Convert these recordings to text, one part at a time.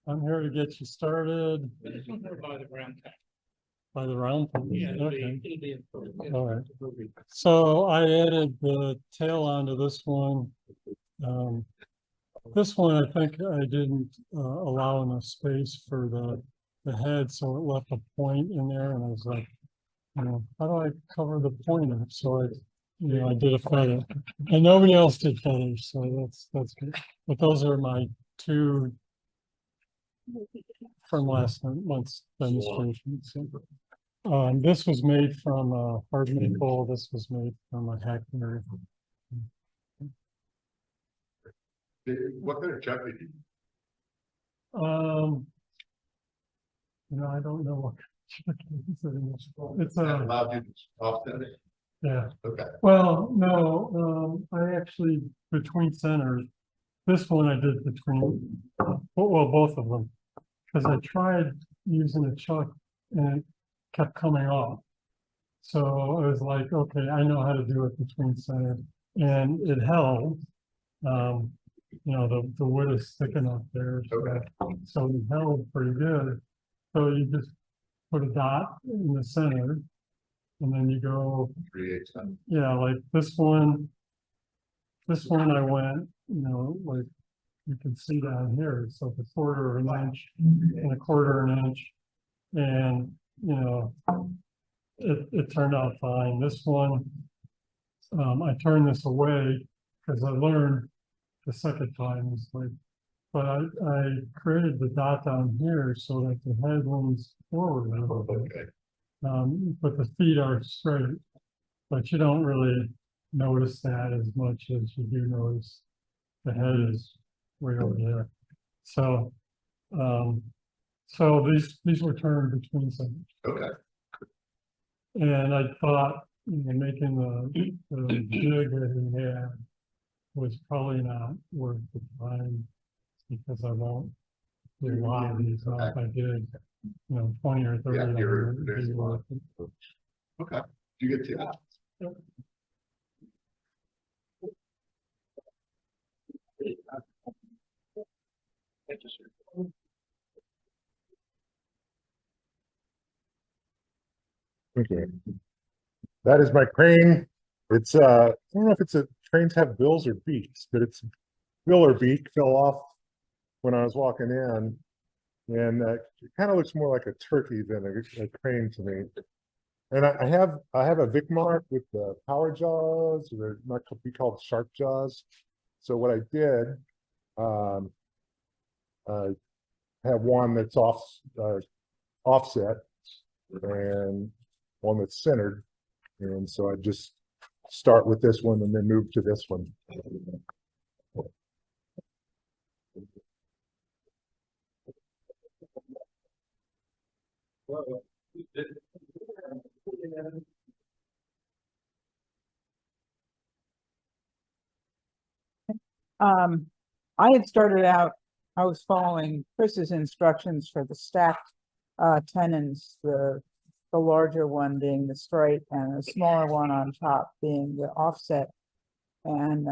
I'm here to get you started. By the round table. By the round table. Yeah, Okay. it'll be All right. So I added the tail onto this one. This one, I think I didn't allow enough space for the head, so it left a point in there, and I was like, you know, how do I cover the point up? So I did a feather, and nobody else did feathers, so that's good. But those are my two from last month's demonstrations. This was made from hard maple. This was made from a hackberry. What kind of chuck did you? I don't know what it's That allowed you to offset it? yeah. Okay. Well, no, I actually between centers. This one I did between, well, both of them, because I tried using a chuck and it kept coming off. So I was like, okay, I know how to do it between centers, and it held. The wood is thick enough there, so it held pretty good. So you just put a dot in the center, and then you go 3/8. yeah, like this one I went, like you can see down here, it's like a quarter of an inch and a quarter of an inch. And, it turned out fine. This one, I turned this away because I learned the second time, it's like, but I created the dot down here so that the head leans forward a little bit. Okay. But the feet are straight, but you don't really notice that as much as you do notice the head is way over there. So, these were turned between centers. Okay. And I thought, making the jig that he had was probably not worth the time, because I won't do a lot of these. Now, if I did, 20 or 30 of them, it'd be worth it. Okay. You get to Yep. Thank you, sir. Okay. That is my crane. It's I don't know if trains have bills or beaks, but it's bill or beak fell off when I was walking in, and it kind of looks more like a turkey than a crane to me. And I have a Vic mark with the power jaws, or they might be called sharp jaws. So what I did, I have one that's offset and one that's centered, and so I just start with this one and then move to this one. I had started out, I was following Chris's instructions for the stacked tenons, the larger one being the straight and the smaller one on top being the offset. And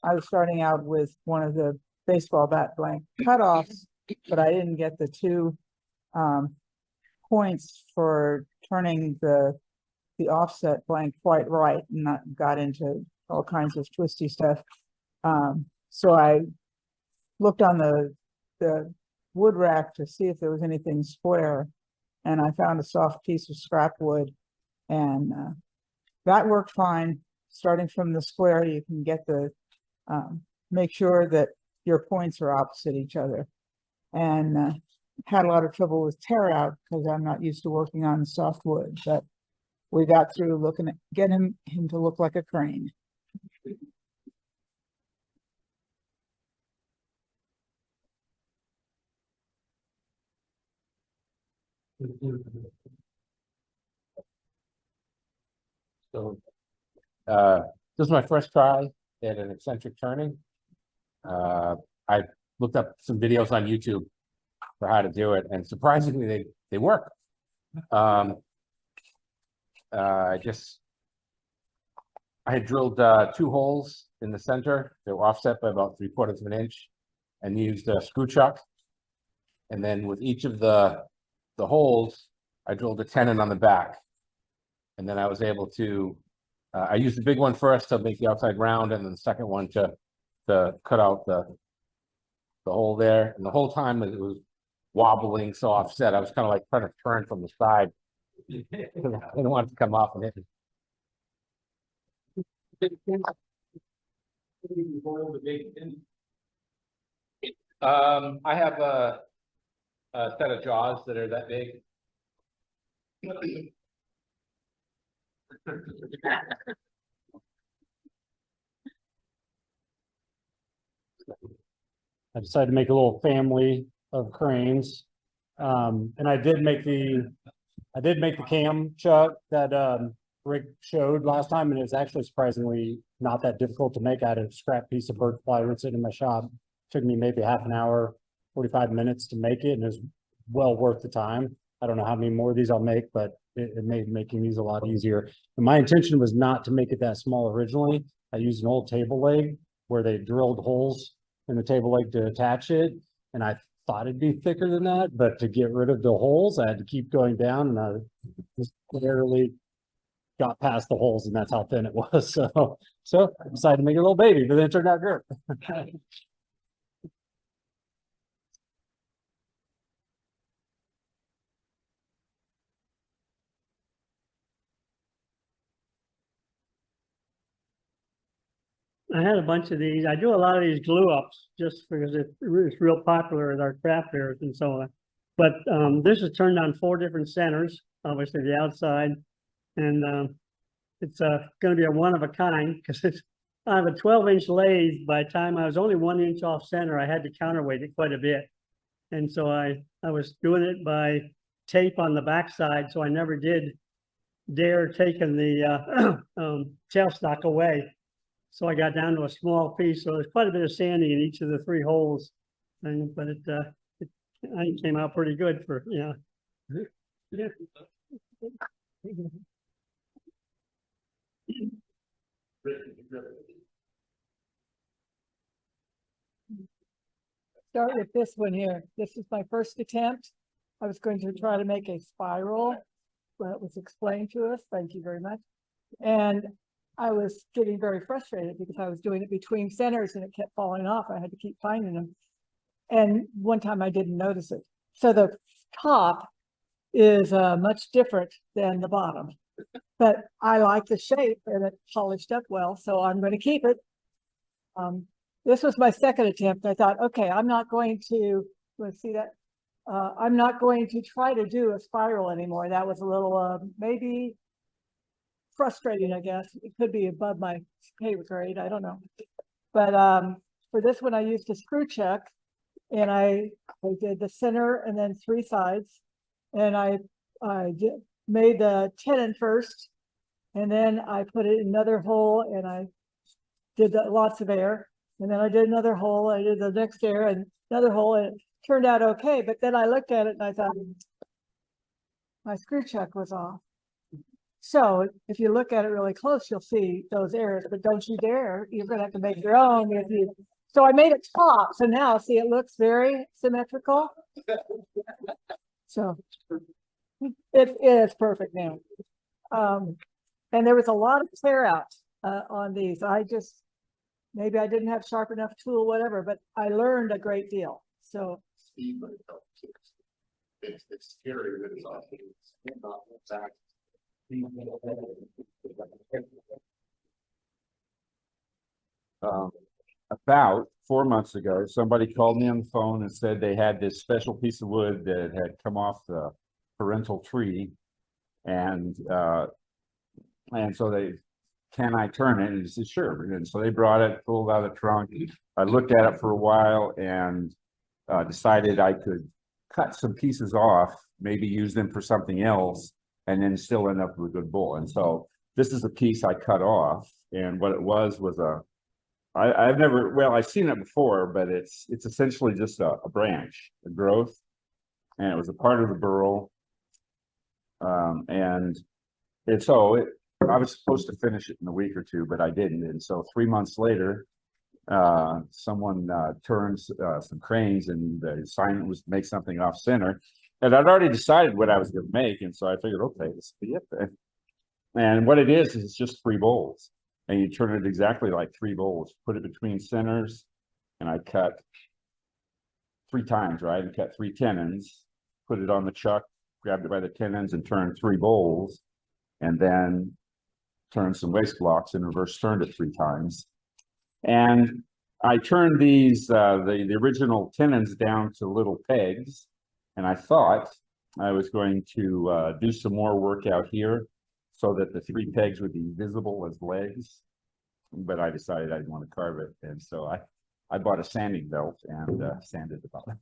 I was starting out with one of the baseball bat blank cutoffs, but I didn't get the two points for turning the offset blank quite right, and that got into all kinds of twisty stuff. So I looked on the wood rack to see if there was anything square, and I found a soft piece of scrap wood, and that worked fine. Starting from the square, you can get make sure that your points are opposite each other, and had a lot of trouble with tear out because I'm not used to working on soft wood, but we got through looking at getting him to look like a crane. So, this is my first try at an eccentric turning. I looked up some videos on YouTube for how to do it, and surprisingly, they work. I had drilled 2 holes in the center. They were offset by about 3/4 of an inch, and used a screw chuck. And then with each of the holes, I drilled a tenon on the back. And then I was able to, I used the big one first to make the outside round, and then the second one to cut out the hole there. And the whole time it was wobbling so offset, I was kind of like trying to turn from the side. I didn't want it to come off and hit me. I have a set of jaws that are that big. I decided to make a little family of cranes. And I did make the cam chuck that Rick showed last time, and it's actually surprisingly not that difficult to make. I had a scrap piece of bird plywood sitting in my shop. Took me maybe half an hour, 45 minutes to make it, and it was well worth the time. I don't know how many more of these I'll make, but it made making these a lot easier. And my intention was not to make it that small originally. I used an old table leg where they drilled holes in the table leg to attach it, and I thought it'd be thicker than that, but to get rid of the holes, I had to keep going down, and I just barely got past the holes, and that's how thin it was. So I decided to make a little baby, but then it turned out good. I had a bunch of these. I do a lot of these glue ups just because it's real popular at our craft fairs and so on. But this is turned on 4 different centers, obviously the outside, and it's going to be a one of a kind because I have a 12-inch lathe. By the time I was only 1 inch off center, I had to counterweight it quite a bit, and so I was doing it by tape on the backside, so I never did dare taking the tailstock away. So I got down to a small piece. So there's quite a bit of sanding in each of the 3 holes, but I think came out pretty good for, yeah. Start with this one here. This is my first attempt. I was going to try to make a spiral, but it was explained to us. Thank you very much. And I was getting very frustrated because I was doing it between centers and it kept falling off. I had to keep finding them. And one time I didn't notice it. So the top is much different than the bottom, but I like the shape and it polished up well, so I'm going to keep it. This was my second attempt. I thought, okay, I'm not going to, let's see that. I'm not going to try to do a spiral anymore. That was a little, maybe frustrating, I guess. It could be above my pay grade, I don't know. But for this one, I used a screw chuck, and I did the center and then 3 sides, and I made the tenon first, and then I put it in another hole, and I did lots of air, and then I did another hole, I did the next air and another hole, and it turned out okay. But then I looked at it and I thought my screw chuck was off. So if you look at it really close, you'll see those errors, but don't you dare, you're going to have to make your own. So I made it top. So now see, it looks very symmetrical. So it is perfect now. And there was a lot of tear out on these. Maybe I didn't have sharp enough tool, whatever, but I learned a great deal. So Speed might help too. It's scary that it's off. It's not back. About 4 months ago, somebody called me on the phone and said they had this special piece of wood that had come off the parental tree, and so can I turn it? And he said, sure. And so they brought it, pulled out of the trunk. I looked at it for a while and decided I could cut some pieces off, maybe use them for something else, and then still end up with a good bowl. And so this is a piece I cut off, and what it was I've never, well, I've seen it before, but it's essentially just a branch, a growth, and it was a part of the burl. I was supposed to finish it in a week or 2, but I didn't. And so 3 months later, someone turns some cranes and the assignment was to make something off center. And I'd already decided what I was going to make, and so I figured, okay, this will be it then. And what it is it's just 3 bowls, and you turn it exactly like 3 bowls. Put it between centers, and I cut 3 times, right? And cut 3 tenons, put it on the chuck, grabbed it by the tenons, and turned 3 bowls, and then turned some waste blocks and reverse turned it 3 times. And I turned these, the original tenons down to little pegs, and I thought I was going to do some more work out here so that the 3 pegs would be visible as legs, but I decided I didn't want to carve it, and so I bought a sanding belt and sanded the bottom.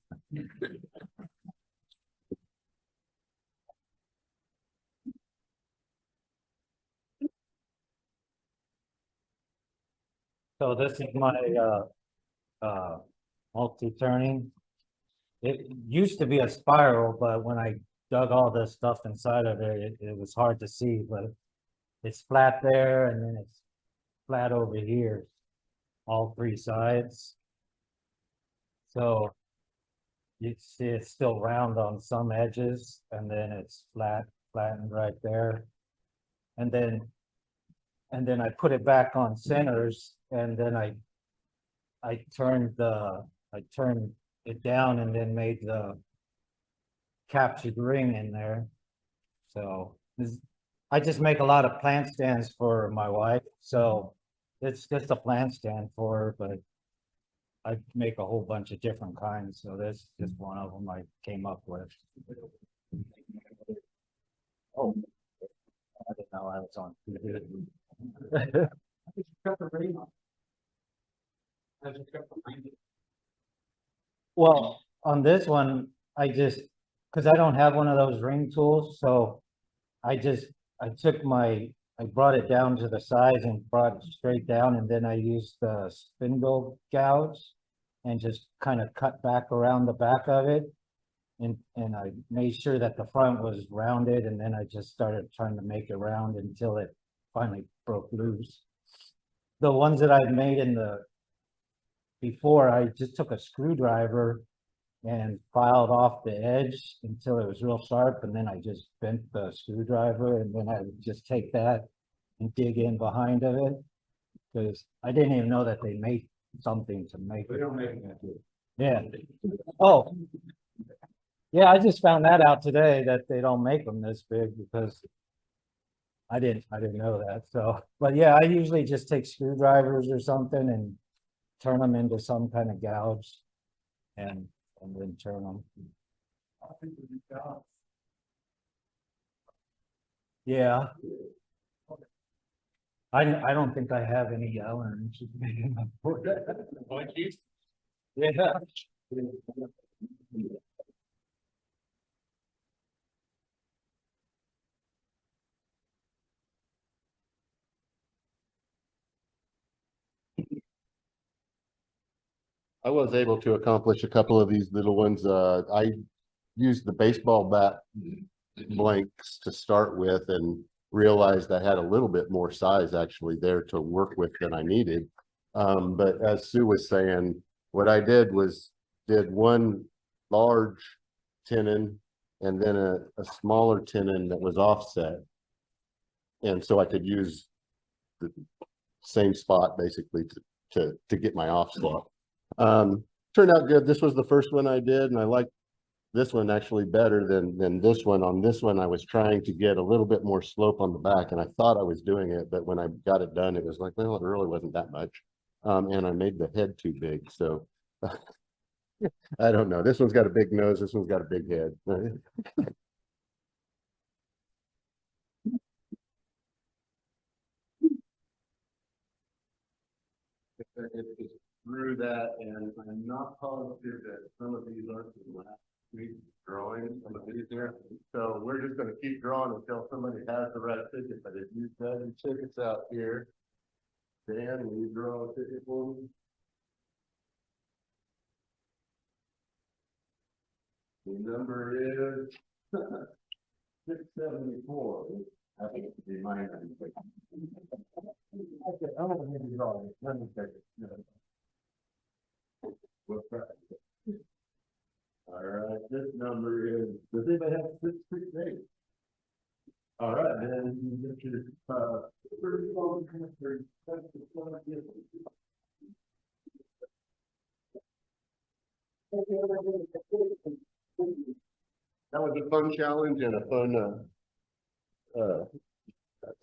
So this is my multi-turning. It used to be a spiral, but when I dug all this stuff inside of it, it was hard to see, but it's flat there and then it's flat over here, all 3 sides. So you see it's still round on some edges and then it's flattened right there. And then I put it back on centers, and then I turned it down and then made the captured ring in there. So I just make a lot of plant stands for my wife, so it's just a plant stand for her, but I make a whole bunch of different kinds, so that's just one of them I came up with. Oh, I didn't know I was on. Well, on this one, because I don't have one of those ring tools, so I brought it down to the size and brought it straight down, and then I used the spindle gouge and just kind of cut back around the back of it. And I made sure that the front was rounded, and then I just started trying to make it round until it finally broke loose. The ones that I've made before, I just took a screwdriver and filed off the edge until it was real sharp, and then I just bent the screwdriver, and then I would just take that and dig in behind of it, because I didn't even know that they made something to make it. They don't make it. Yeah. Oh. Yeah, I just found that out today, that they don't make them this big, because I didn't know that. So, but yeah, I usually just take screwdrivers or something and turn them into some kind of gouge and then turn them. Yeah. I don't think I have any Allen. Yeah. I was able to accomplish a couple of these little ones. I used the baseball bat blanks to start with and realized I had a little bit more size actually there to work with than I needed. But as Sue was saying, what I did was did one large tenon and then a smaller tenon that was offset. And so I could use the same spot basically to get my offset. Turned out good. This was the first one I did, and I liked this one actually better than this one. On this one, I was trying to get a little bit more slope on the back, and I thought I was doing it, but when I got it done, it was like, well, it really wasn't that much. And I made the head too big, so I don't know. This one's got a big nose, this one's got a big head. It through that, and I'm not positive that some of these are from last week's drawing, some of these there. So we're just gonna keep drawing until somebody has the right ticket, but if you've got your tickets out here, Dan, will you draw a ticket for me? The number is 674. I think it should be mine. I'm gonna draw it. Let me take it. All right, this number is, does anybody have 668? All right, then you get your, that was a fun challenge and a fun,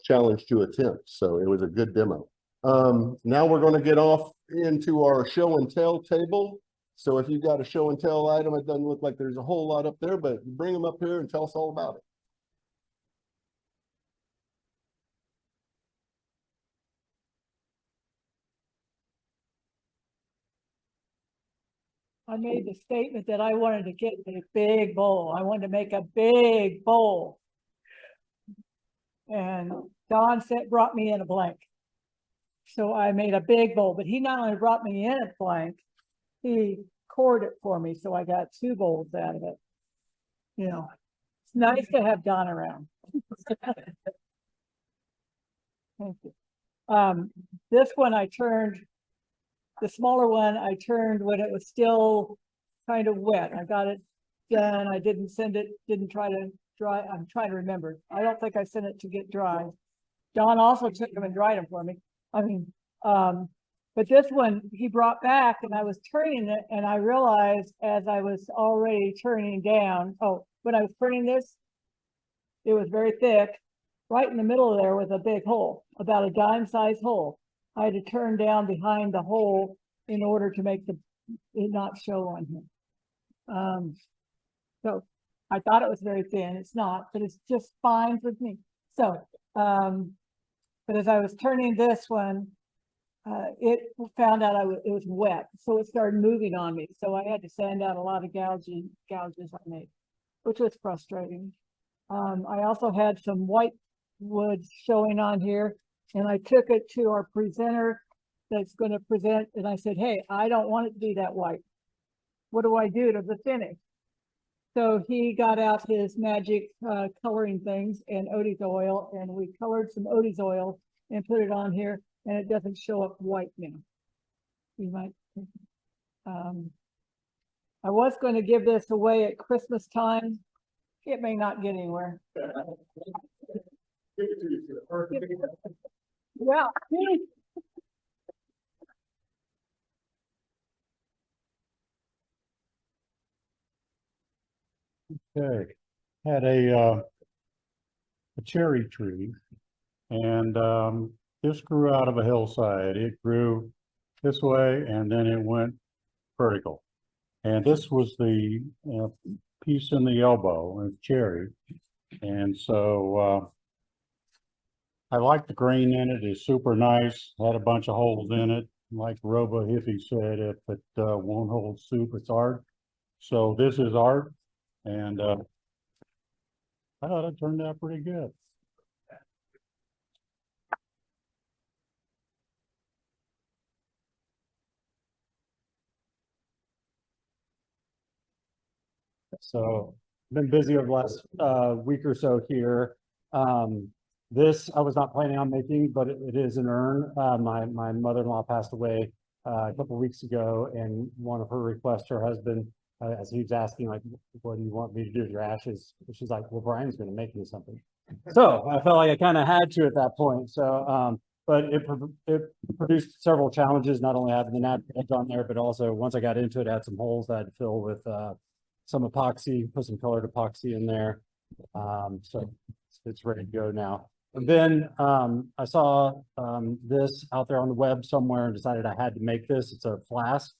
challenge to attempt, so it was a good demo. Now we're gonna get off into our show and tell table. So if you've got a show and tell item, it doesn't look like there's a whole lot up there, but bring them up here and tell us all about it. I made the statement that I wanted to get a big bowl. I wanted to make a big bowl. And Don brought me in a blank. So I made a big bowl, but he not only brought me in a blank, he cored it for me. So I got 2 bowls out of it. You know, it's nice to have Don around. Thank you. This one I turned, the smaller one I turned when it was still kind of wet. I got it done. I didn't send it, didn't try to dry. I'm trying to remember. I don't think I sent it to get dry. Don also took them and dried them for me. I mean, but this one he brought back and I was turning it and I realized as I was already turning down, when I was turning this, it was very thick. Right in the middle there was a big hole, about a dime-sized hole. I had to turn down behind the hole in order to make it not show on here. So I thought it was very thin. It's not, but it's just fine with me. So, but as I was turning this one, it found out it was wet. So it started moving on me. So I had to sand out a lot of gouges I made, which was frustrating. I also had some white woods showing on here. And I took it to our presenter that's going to present. And I said, hey, I don't want it to be that white. What do I do to the finish? So he got out his magic coloring things and Odie's oil. And we colored some Odie's oil and put it on here. And it doesn't show up white now. You might. I was going to give this away at Christmas time. It may not get anywhere. Well, Okay, had a cherry tree, and this grew out of a hillside. It grew this way, and then it went vertical. And this was the piece in the elbow of cherry, and so I like the grain in it. It's super nice. Had a bunch of holes in it. Like Robo Hippie said, if it won't hold soup, it's art. So this is art, and I thought it turned out pretty good. So been busy over the last week or so here. This I was not planning on making, but it is an urn. My mother-in-law passed away a couple of weeks ago, and one of her requests, her husband, as he was asking, like, what do you want me to do with your ashes? And she's like, well, Brian's going to make me something. So I felt like I kind of had to at that point. So, but it produced several challenges, not only having the natural edge on there, but also once I got into it, I had some holes that I had to fill with some epoxy, put some colored epoxy in there. So it's ready to go now. And then I saw this out there on the web somewhere and decided I had to make this. It's a flask,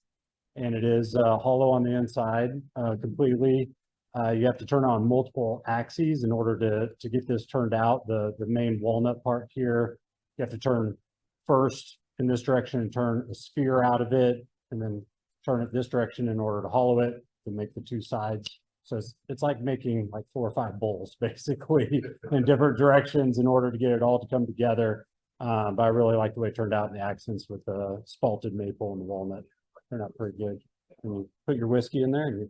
and it is hollow on the inside completely. You have to turn on multiple axes in order to get this turned out. The main walnut part here, you have to turn first in this direction and turn a sphere out of it, and then turn it this direction in order to hollow it to make the 2 sides. So it's like making like 4 or 5 bowls basically in different directions in order to get it all to come together. But I really like the way it turned out in the accents with the spalted maple and the walnut. Turned out pretty good. And you put your whiskey in there and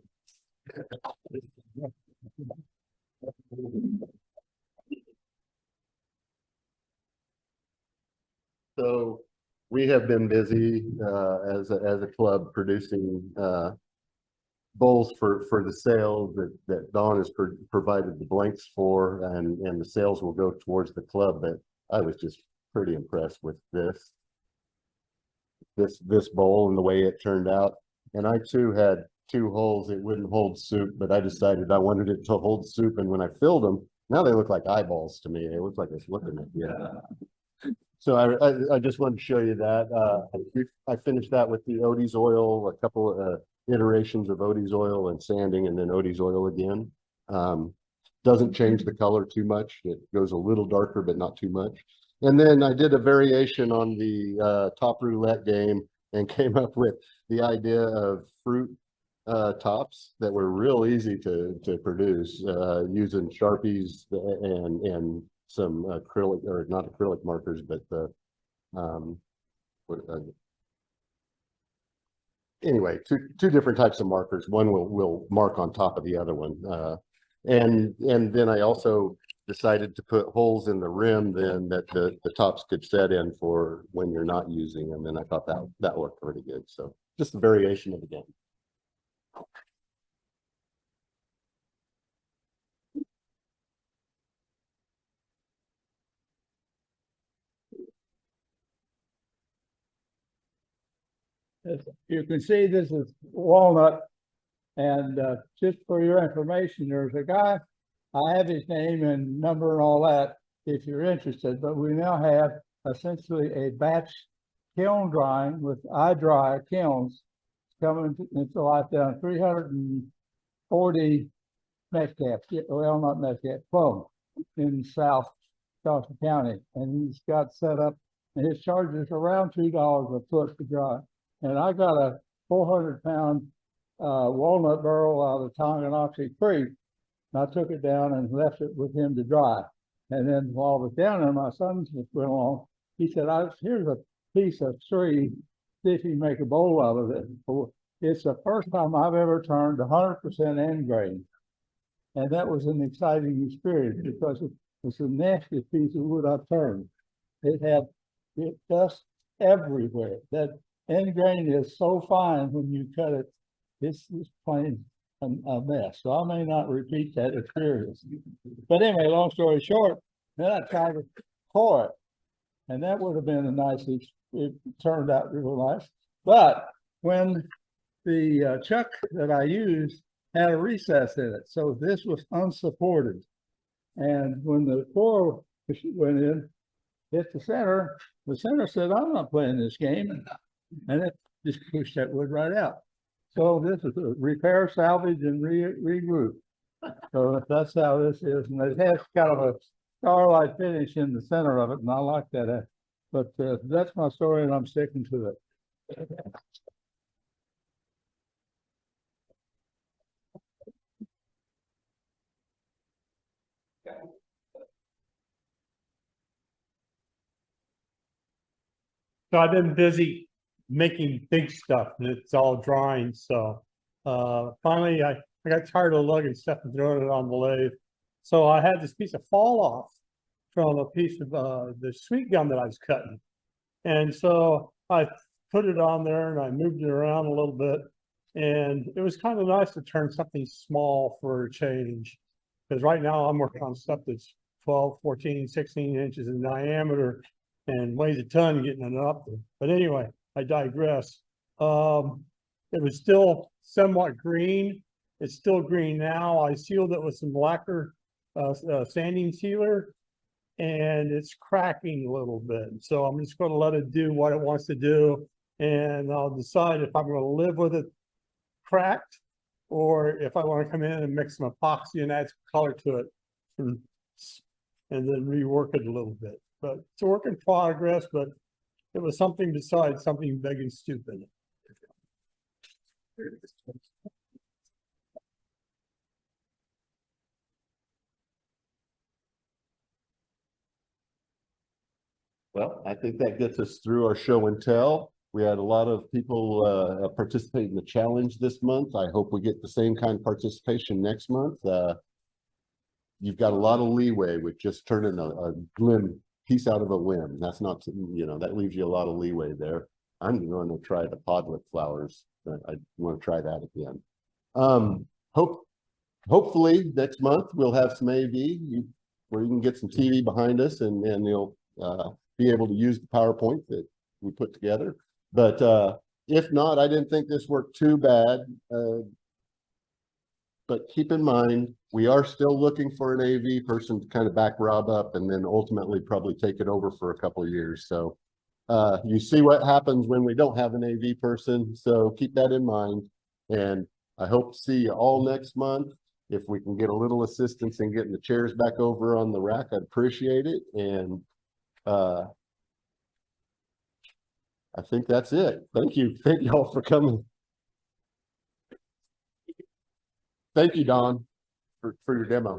So we have been busy, as a club producing, bowls for the sale that Dawn has provided the blanks for, and the sales will go towards the club, but I was just pretty impressed with this bowl and the way it turned out. And I too had 2 holes. It wouldn't hold soup, but I decided I wanted it to hold soup, and when I filled them, now they look like eyeballs to me. It looks like I was looking at you. So I just wanted to show you that. I finished that with the Odie's oil, a couple of iterations of Odie's oil and sanding, and then Odie's oil again. Doesn't change the color too much. It goes a little darker, but not too much. And then I did a variation on the top roulette game and came up with the idea of fruit tops that were real easy to produce, using Sharpies and some acrylic, or not acrylic markers, but the anyway, two different types of markers. One will mark on top of the other one, and then I also decided to put holes in the rim then that the tops could set in for when you're not using them, and I thought that worked pretty good. So just a variation of the game. As you can see, this is walnut, and just for your information, there's a guy, I have his name and number and all that if you're interested, but we now have essentially a batch kiln drying with dry kilns coming into life down 340 Metcalf, well, not Metcalf, Plum in South Johnson County, and he's got set up, and his charge is around $2 a foot to dry. And I got a 400-pound walnut barrel out of Tonganoxie Creek. And I took it down and left it with him to dry. And then while I was down there, my son went along. He said, here's a piece of tree. See if you can make a bowl out of it. It's the first time I've ever turned 100% end grain. And that was an exciting experience because it was the nastiest piece of wood I've turned. It had dust everywhere. That end grain is so fine when you cut it, it's plain a mess. So I may not repeat that experience. But anyway, long story short, then I tried to pour it. And that would have been a nice, it turned out real nice. But when the chuck that I used had a recess in it, so this was unsupported. And when the pour went in, hit the center said, I'm not playing this game. And it just pushed that wood right out. So this is a repair, salvage, and regroup. So that's how this is. And it has kind of a starlight finish in the center of it, and I like that. But that's my story, and I'm sticking to it. So I've been busy making big stuff, and it's all drying. So finally I got tired of lugging stuff and throwing it on the lathe. So I had this piece of fall off from a piece of the sweet gum that I was cutting. And so I put it on there and I moved it around a little bit. And it was kind of nice to turn something small for a change. Because right now I'm working on stuff that's 12, 14, 16 inches in diameter and weighs a ton getting it up there. But anyway, I digress. It was still somewhat green. It's still green now. I sealed it with some lacquer sanding sealer, and it's cracking a little bit. So I'm just going to let it do what it wants to do, and I'll decide if I'm going to live with it cracked or if I want to come in and mix some epoxy and add some color to it and then rework it a little bit. But it's a work in progress, but it was something besides something big and stupid. Well, I think that gets us through our show and tell. We had a lot of people participate in the challenge this month. I hope we get the same kind of participation next month. You've got a lot of leeway with just turning a piece out of a limb. That's not, that leaves you a lot of leeway there. I'm going to try the podlet flowers. I want to try that again. Hopefully next month we'll have some AV where you can get some TV behind us and you'll be able to use the PowerPoint that we put together. But if not, I didn't think this worked too bad. But keep in mind, we are still looking for an AV person to kind of back Rob up and then ultimately probably take it over for a couple of years. So you see what happens when we don't have an AV person. So keep that in mind. And I hope to see you all next month. If we can get a little assistance in getting the chairs back over on the rack, I'd appreciate it. And I think that's it. Thank you. Thank you all for coming. Thank you, Don, for your demo.